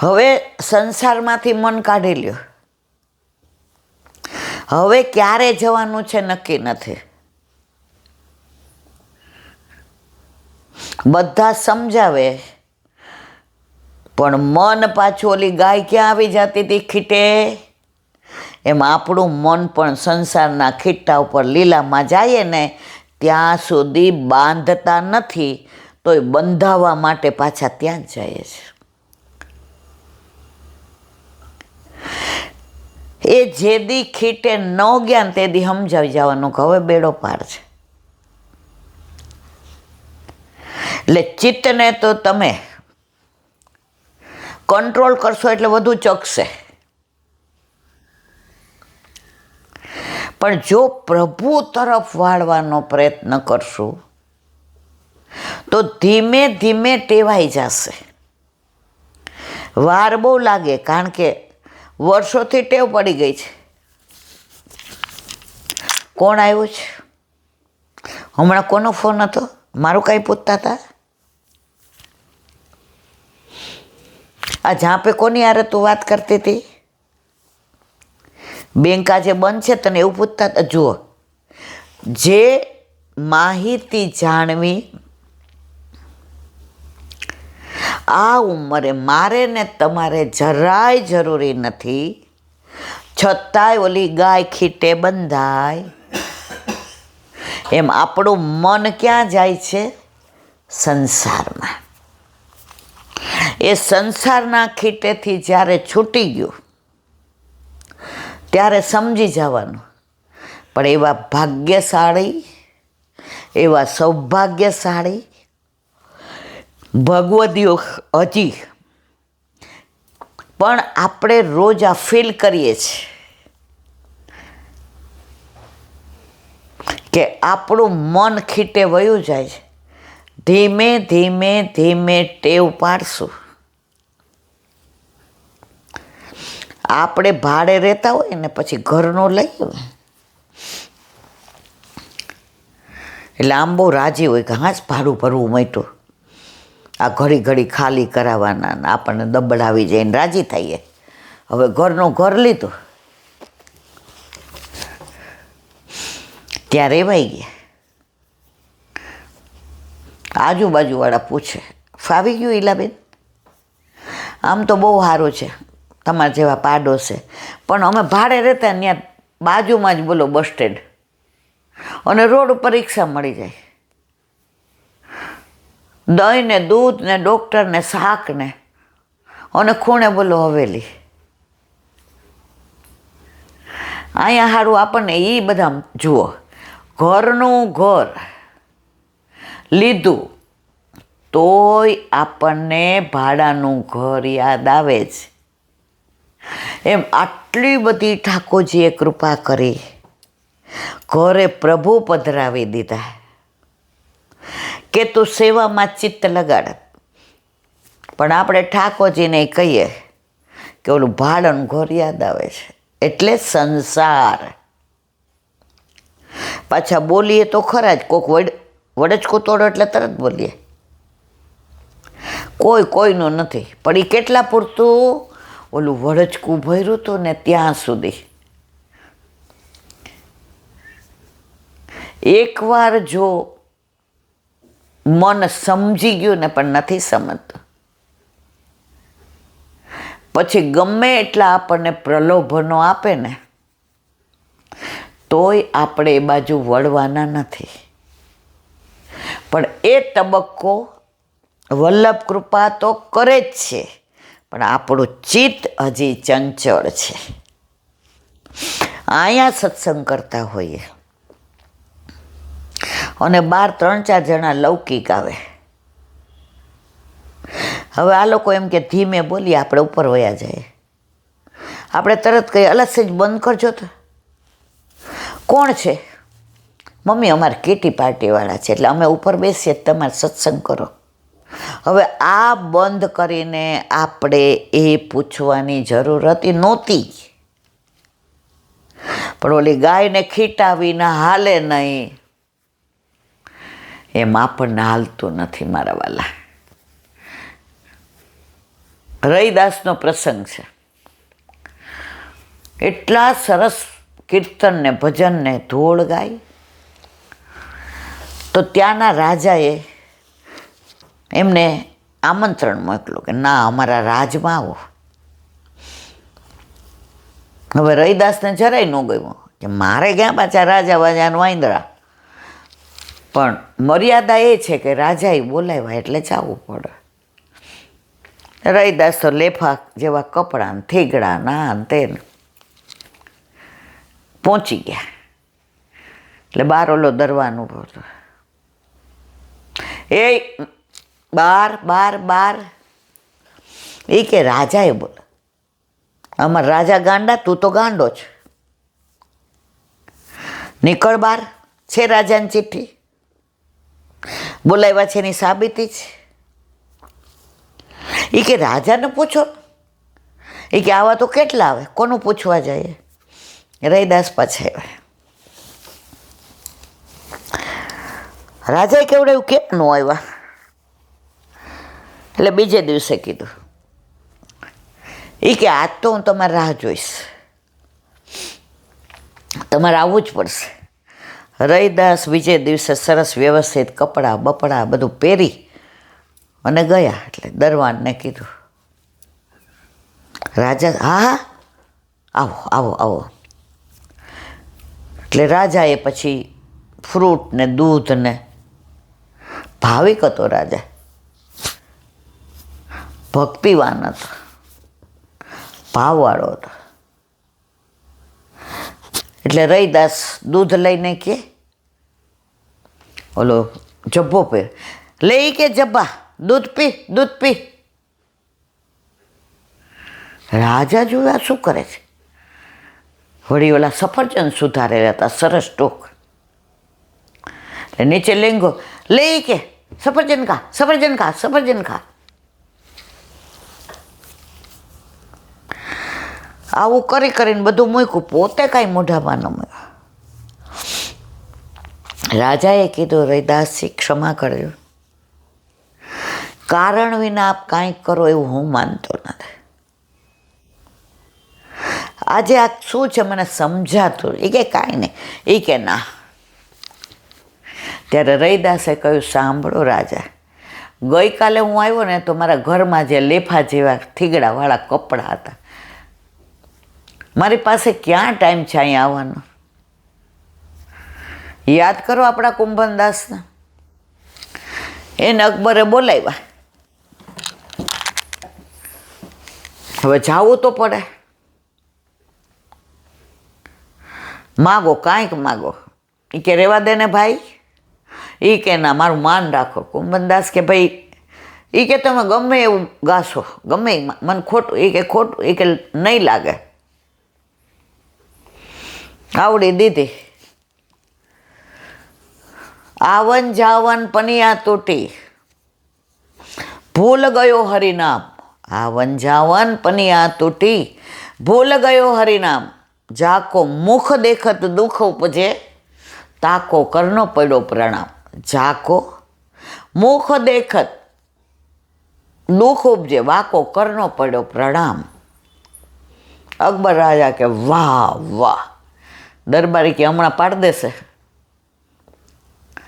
હવે સંસારમાંથી મન કાઢી લ્યો. હવે ક્યારે જવાનું છે નક્કી નથી. બધા સમજાવે પણ મન પાછું ઓલી ગાય ક્યાં આવી જતી હતી ખીટે, એમ આપણું મન પણ સંસારના ખીટા ઉપર લીલામાં જાય ને ત્યાં સુધી બાંધતા નથી, તોય બંધાવવા માટે પાછા ત્યાં જ જાય છે. એ જે દી ખીટે ન ગયા ને તે દી સમજાવી જવાનું કે હવે બેડો પાર છે. એટલે ચિત્તને તો તમે કંટ્રોલ કરશો એટલે વધુ ચકશે, પણ જો પ્રભુ તરફ વાળવાનો પ્રયત્ન કરશું તો ધીમે ધીમે ટેવાઈ જશે. વાર બહુ લાગે, કારણ કે વર્ષોથી ટેવ પડી ગઈ છે. કોણ આવ્યું છે હમણાં? કોનો ફોન હતો? મારું કાંઈ પૂછતા હતા? આ ઝાંપે કોની યારે તું વાત કરતી હતી? બેંક આજે બંધ છે તને એવું પૂછતા હતા? જુઓ, જે માહિતી જાણવી આ ઉંમરે મારે ને તમારે જરાય જરૂરી નથી, છતાંય ઓલી ગાય ખીટે બંધાય. એમ આપણું મન ક્યાં જાય છે? સંસારમાં. એ સંસારના ખીટેથી જ્યારે છૂટી ગયું ત્યારે સમજી જવાનું. પણ એવા ભાગ્યશાળી, એવા સૌભાગ્યશાળી ભગવદીઓ હજી પણ આપણે રોજ આ ફીલ કરીએ છીએ કે આપણું મન ખીટે વયું જાય છે. ધીમે ધીમે ધીમે ટેવ પાડશું. આપણે ભાડે રહેતા હોય ને પછી ઘરનું લઈએ એટલે આમ બહુ રાજી હોય કે હા જ ભાડું ભરવું માંડ્યું, આ ઘડી ઘડી ખાલી કરાવવાના ને આપણને દબડાવી જઈને રાજી થઈએ. હવે ઘરનું ઘર લીધું ત્યાં રેવાઈ ગયા. આજુબાજુવાળા પૂછે, ફાવી ગયું ઈલાબેન? આમ તો બહુ સારું છે, તમારા જેવા પાડોશે, પણ અમે ભાડે રહેતા ત્યાં બાજુમાં જ બોલો બસ સ્ટેન્ડ, અને રોડ ઉપર રિક્ષા મળી જાય. દહીં ને દૂધ ને ડૉક્ટર ને શાક ને, અને ખૂણે બોલો હવેલી. અહીંયા સારું આપણને એ બધા જુઓ, ઘરનું ઘર લીધું તોય આપણને ભાડાનું ઘર યાદ આવે છે. એમ આટલી બધી ઠાકોરજીએ કૃપા કરી, ઘરે પ્રભુ પધરાવી દીધા કે તું સેવામાં ચિત્ત લગાડ. પણ આપણે ઠાકોરજીને કહીએ કે ઓલું ભાડાનું ઘર યાદ આવે છે, એટલે સંસાર. પાછા બોલીએ તો ખરા જ, કોક વડચકું તોડો એટલે તરત બોલીએ, કોઈ કોઈનું નથી. પણ એ કેટલા પૂરતું? ઓલું વડચકું ભર્યું હતું ને ત્યાં સુધી. એકવાર જો મન સમજી ગયું ને પણ નથી સમજતું, પછી ગમે એટલા આપણને પ્રલોભનો આપે ને તોય આપણે એ બાજુ વળવાના નથી. પણ એ તબક્કો વલ્લભ કૃપા તો કરે જ છે, પણ આપણું ચિત્ત હજી ચંચળ છે. અહીંયા સત્સંગ કરતા હોઈએ અને 3-4 જણા લૌકિક આવે. હવે આ લોકો એમ કે ધીમે બોલીએ, આપણે ઉપર વયા જાય. આપણે તરત કહીએ અલગ જ બંધ કરજો. તો કોણ છે? મમ્મી અમારે કેટી પાર્ટીવાળા છે એટલે અમે ઉપર બેસીએ, તમારે સત્સંગ કરો. હવે આ બંધ કરીને આપણે એ પૂછવાની જરૂર હતી નહોતી. પણ ઓલી ગાયને ખીટાવીને હાલે નહીં, એમ આપણને હાલતું નથી મારા વાલા. રૈદાસનો પ્રસંગ છે. એટલા સરસ કીર્તન ને ભજન ને ધોળ ગાય. તો ત્યાંના રાજાએ એમને આમંત્રણ મોકલ્યું કે ના, અમારા રાજમાં આવો. હવે રૈદાસને જરાય ન ગયું કે મારે ક્યાં પાછા રાજા વાજાનું વાંદરા, પણ મર્યાદા એ છે કે રાજાએ બોલાવ્યા એટલે જવું પડે. રૈદાસ તો લેફા જેવા કપડાં થીગડા ના તેને પહોંચી ગયા. એટલે બાર ઓલો દરવાન ઊભો હતો. એ બાર બાર બાર, એ કે રાજાએ બોલે. અમાર રાજા ગાંડા, તું તો ગાંડો છે. નીકળ બાર, છે રાજાની ચિઠ્ઠી, બોલાવ્યા છે એની સાબિતી છે. એ કે રાજાને પૂછો. એ કે આવા તો કેટલા આવે, કોનું પૂછવા જાય. રૈદાસ પાછા આવ્યા. રાજાએ કેવડાવ્યું, કેમ ન આવ્યા? એટલે બીજે દિવસે કીધું. એ કે આજ તો હું તમારી રાહ જોઈશ, તમારે આવવું જ પડશે. રૈદાસ બીજે દિવસે સરસ વ્યવસ્થિત કપડાં બપડા બધું પહેરી અને ગયા. એટલે દરવાનને કીધું. રાજા હા હા આવો આવો આવો. એટલે રાજાએ પછી ફ્રૂટ ને દૂધ ને, ભાવિક હતો રાજા, ભક્તિવાન હતો, ભાવવાળો હતો. એટલે રૈદાસ દૂધ લઈને કે ઓલો જબ્બો પહેર લઈ કે જબ્બા, દૂધ પી દૂધ પી. રાજા જોયા શું કરે છે. વળી ઓલા સફરજન સુધારેલા હતા, સરસ ટોક. એટલે નીચે લેંગો લઈ કે સફરજન ખા સફરજન ખા સફરજન ખા. આવું કરી કરીને બધું મૂક્યું, પોતે કાંઈ મોઢામાં ન મૂક્યું. રાજાએ કીધું, રૈદાસજી ક્ષમા કરજો, કારણ વિના આપ કાંઈક કરો એવું હું માનતો નથી. આજે આ શું છે મને સમજાતું. એ કે કાંઈ નહીં. એ કે ના. ત્યારે રૈદાસે કહ્યું, સાંભળો રાજા, ગઈકાલે હું આવ્યો ને તો મારા ઘરમાં જે લેફા જેવા થીગડાવાળા કપડાં હતા, મારી પાસે ક્યાં ટાઈમ છે અહીંયા આવવાનો. યાદ કરો આપણા કુંભનદાસને. એને અકબરે બોલાવ્યા. હવે જાવું તો પડે. માગો, કાંઈક માગો. એ કે રેવા દે ને ભાઈ. એ કે ના, મારું માન રાખો. કુંભનદાસ કે ભાઈ, એ કે તમે ગમે એવું ગાશો, ગમે મને ખોટું. એ કે ખોટું. એ કે નહીં લાગે. આવડી દીધી. આવન જાવન પનિયા તૂટી, ભૂલ ગયો હરિનામ. આવન જાવન પનિયા તૂટી, ભૂલ ગયો હરિનામ. જાકો મુખ દેખત દુઃખ ઉપજે, તાકો કરનો પડ્યો પ્રણામ. જાકો મુખ દેખત દુઃખ ઉપજે, વાકો કરનો પડ્યો પ્રણામ. અકબર રાજા કે વાહ વાહ. દરબારી કે હમણાં પાડી દેશે.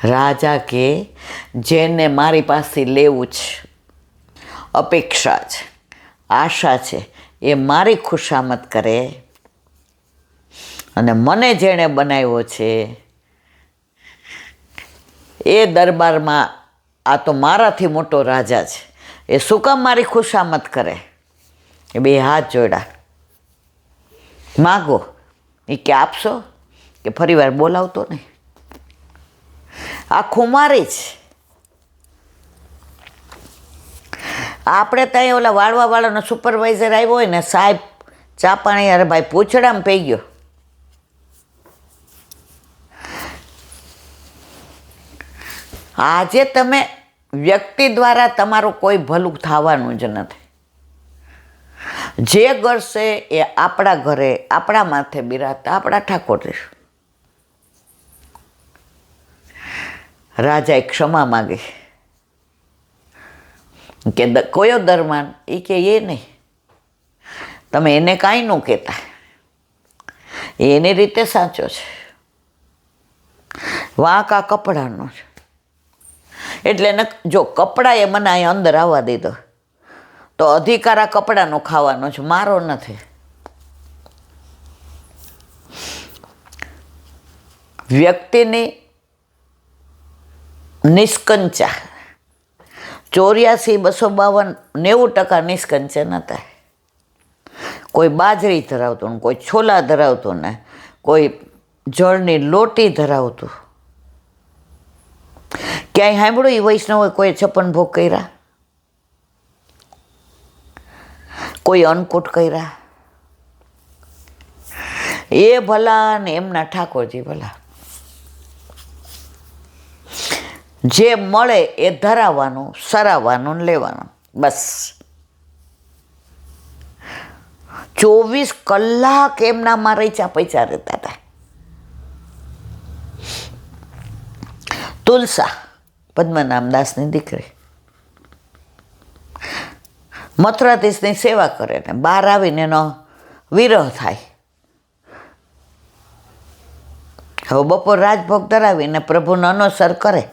રાજા કે જેને મારી પાસે લેવું છે, અપેક્ષા છે, આશા છે, એ મારી ખુશામત કરે. અને મને જેણે બનાવ્યો છે એ દરબારમાં આ તો મારાથી મોટો રાજા છે, એ શું કામ મારી ખુશામત કરે. એ બે હાથ જોડ્યા. માગો. એ કે આપશો કે ફરી વાર બોલાવતો નહીં. આ ખુમારી જ. આપણે ત્યાં ઓલા વાળવાનો સુપરવાઇઝર આવ્યો હોય ને, સાહેબ ચા પાણી, અરે ભાઈ પૂછડામાં પી ગયો. આજે તમે વ્યક્તિ દ્વારા તમારું કોઈ ભલું થવાનું જ નથી. જે કરશે એ આપણા ઘરે આપણા માથે બિરાજતા આપણા ઠાકોર. રાજાએ ક્ષમા માગી. કે કયો દરમાન? એ કે એ નહીં, તમે એને કાંઈ ન કહેતા, એ એની રીતે સાચો છે, વાંક આ કપડાનો છે. એટલે એને જો કપડાએ મને અહીં અંદર આવવા દીધો તો અધિકાર આ કપડાનો ખાવાનો છે, મારો નથી. વ્યક્તિની નિષ્કંચા 84-252-90% નિષ્કંચન હતા. કોઈ બાજરી ધરાવતું ને કોઈ છોલા ધરાવતું ને કોઈ જળની લોટી ધરાવતું. ક્યાંય સાંભળ્યું એ વૈષ્ણવે કોઈ 56 ભોગ કર્યા, કોઈ અન્નકૂટ કર્યા? એ ભલા ને એમના ઠાકોરજી ભલા. જે મળે એ ધરાવવાનું, સરાવવાનું ને લેવાનું, બસ. 24 કલાક એમનામાં રૈચા પૈચા રહેતા હતા. તુલસા પદ્મનામદાસની દીકરી મથુરાધીશની સેવા કરે ને બહાર આવીને એનો વિરહ થાય. હવે બપોર રાજભોગ ધરાવીને પ્રભુનો અનુસર કરે.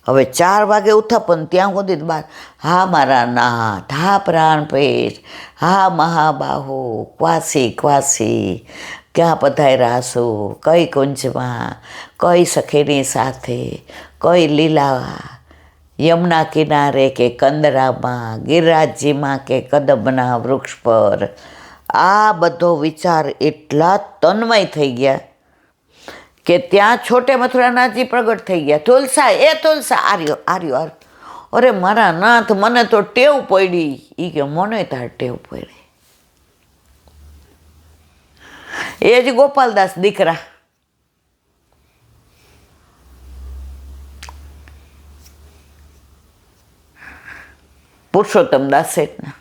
હવે 4 વાગે ઉઠાપન ત્યાં સુધી બાર, હા મારા નાથ, હા પ્રાણપેશ, હા મહાબાહુ, ક્વાસી ક્વાસી, ક્યાં પધાર્યા છો, કઈ કુંજમાં, કઈ સખીની સાથે, કઈ લીલા યમુના કિનારે કે કંદરામાં, ગિરિરાજજીમાં કે કદમના વૃક્ષ પર. આ બધો વિચાર એટલા તન્મય થઈ ગયા કે ત્યાં છોટે મથુરાનાથજી પ્રગટ થઈ ગયા. તુલસા, એ તુલસા, આર્યો આર્યો આર્યો. અરે મારા નાથ, મને તો ટેવ પડી. એ કે મને તાર ટેવ પડી. એ જ ગોપાલદાસ દીકરા. પુરુષોત્તમ દાસ શેઠના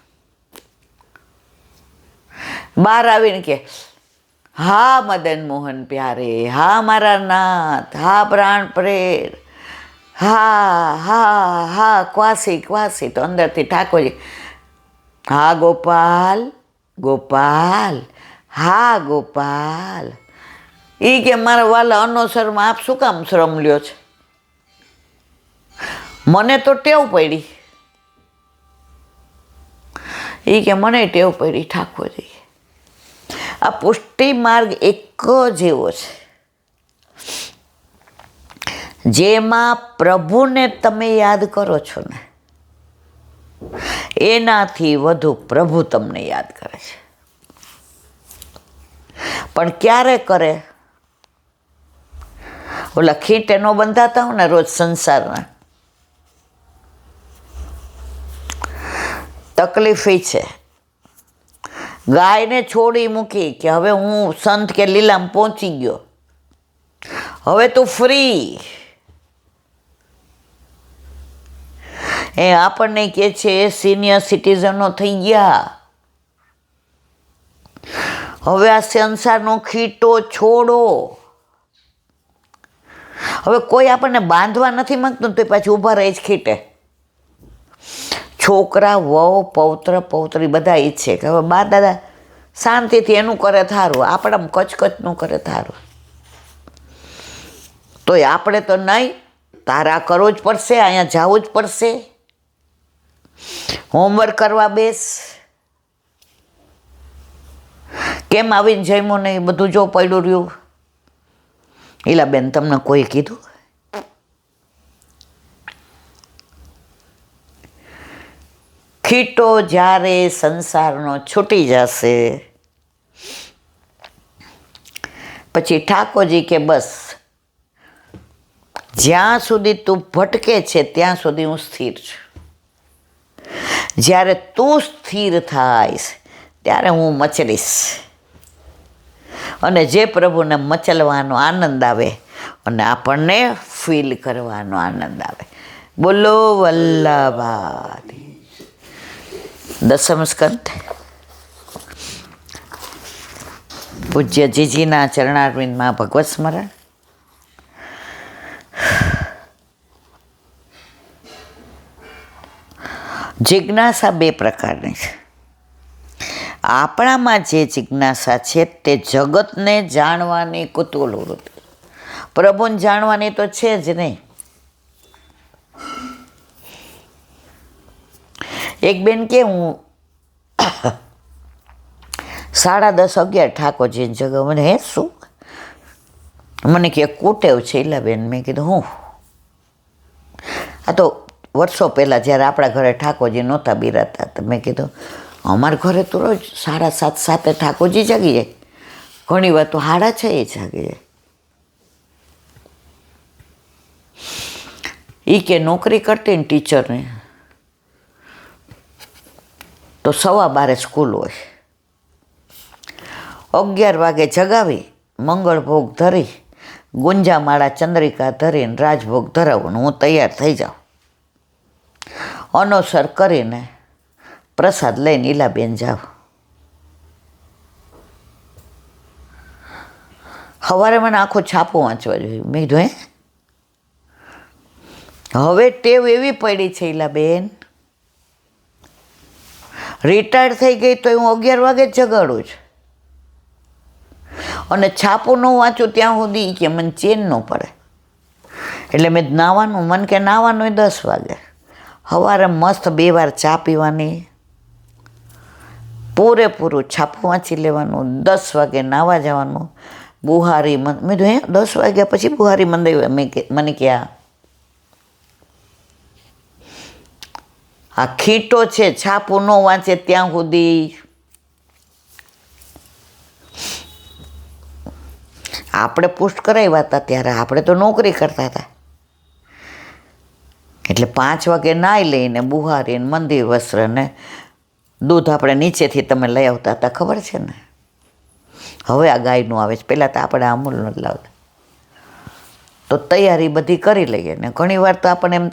બહાર આવીને કે, હા મદન મોહન પ્યારે, હા મારા નાથ, હા પ્રાણ પ્રેર, હા હા હા ક્વાસી ક્વાસી. તો અંદરથી ઠાકોરજી, હા ગોપાલ ગોપાલ, હા ગોપાલ. એ કે મારા વાલા અનોસરમાં આપ શું કામ શ્રમ લ્યો છે? મને તો ટેવ પડી. એ કે મને ટેવ પડી ઠાકોરજી. આ પુષ્ટિ માર્ગ એક જ એવો છે જેમાં પ્રભુને તમે યાદ કરો છો ને એનાથી વધુ પ્રભુ તમને યાદ કરે છે. પણ ક્યારે કરે? ઓલા ખીટે ન બંધાતા હોય ને રોજ સંસારના, તકલીફ એ છે. ગાયને છોડી મૂકી કે હવે હું સંત કે લીલામાં પહોંચી ગયો, હવે તું ફ્રી. એ આપણને કે છે સિનિયર સિટીઝનો થઈ ગયા, હવે આ સંસારનો ખીટો છોડો. હવે કોઈ આપણને બાંધવા નથી માંગતું તો પાછું ઊભા રહે જ ખીટે. છોકરા, વહુ, પૌત્ર, પૌત્રી બધા ઈચ્છે કે હવે બા દાદા શાંતિથી એનું કરે થારું, આપણામાં કચકચનું કરે થારું. તોય આપણે તો નહીં, તારા કરવું જ પડશે, અહીંયા જવું જ પડશે, હોમવર્ક કરવા બેસ. કેમ આવીને જમ્યો નહીં, બધું જો પડ્યું રહ્યું. ઈલાબેન તમને કોઈ કીધું? ખીટો જ્યારે સંસારનો છૂટી જશે પછી ઠાકોરજી કે બસ જ્યાં સુધી તું ભટકે છે ત્યાં સુધી હું સ્થિર છું. જ્યારે તું સ્થિર થાઈશ ત્યારે હું મચલીશ. અને જે પ્રભુને મચલવાનો આનંદ આવે અને આપણને ફીલ કરવાનો આનંદ આવે. બોલો વલ્લભાઈ. 10મ સ્કંદ પૂજ્ય જીજીના ચરણારવિંદમાં ભગવત સ્મરણ. જિજ્ઞાસા બે પ્રકારની છે. આપણામાં જે જિજ્ઞાસા છે તે જગતને જાણવાની કુતૂહલ વૃત્તિ, પ્રભુને જાણવાની તો છે જ નહીં. એક બેન કે હું 10:30-11 ઠાકોરજીની જગા. મને હે શું? મને કે કુટેવ છે ઈલાબેન. મેં કીધું હું? આ તો વર્ષો પહેલાં જ્યારે આપણા ઘરે ઠાકોરજી નહોતા બિરાતા, તો મેં કીધું અમારા ઘરે તો રોજ 7:30 ઠાકોરજી જાગી જાય, ઘણી વાર તો 6:30 જાગી જાય. એ કે નોકરી કરતી ને ટીચરની તો 12:15 સ્કૂલ હોય, 11 વાગે જગાવી મંગળ ભોગ ધરી ગુંજામાળા ચંદ્રિકા ધરીને રાજભોગ ધરાવું, હું તૈયાર થઈ જાઉં, અનોસર કરીને પ્રસાદ લઈને ઈલાબેન જાવ. સવારે મને આખું છાપું વાંચવા જોઈએ. મેં કીધું હવે ટેવ એવી પડી છે ઈલાબેન, રિટાયર્ડ થઈ ગઈ તો હું 11 વાગે જ જગાડું છું, અને છાપું ન વાંચું ત્યાં સુધી કે મને ચેન ન પડે. એટલે મેં નાવાનું, મન કે નાવાનું 10 વાગે, સવારે મસ્ત 2 વાર ચા પીવાની, પૂરેપૂરું છાપું વાંચી લેવાનું, 10 વાગે નાવા જવાનું. બુહારી મેં કીધું 10 વાગ્યા પછી બુહારી મંદાવ્યા. મને કે આ ખીટો છે, છાપું ન વાંચે ત્યાં સુધી. આપણે પુષ્ટ કરાવ્યા હતા ત્યારે આપણે તો નોકરી કરતા હતા, એટલે 5 વાગે નાહી લઈને બુહારી મંદિર વસ્ત્ર ને દૂધ આપણે નીચેથી તમે લઈ આવતા હતા, ખબર છે ને? હવે આ ગાયનું આવે છે, પહેલાં તો આપણે અમૂલ નથી લાવતા. તો તૈયારી બધી કરી લઈએ ને ઘણી વાર તો આપણને એમ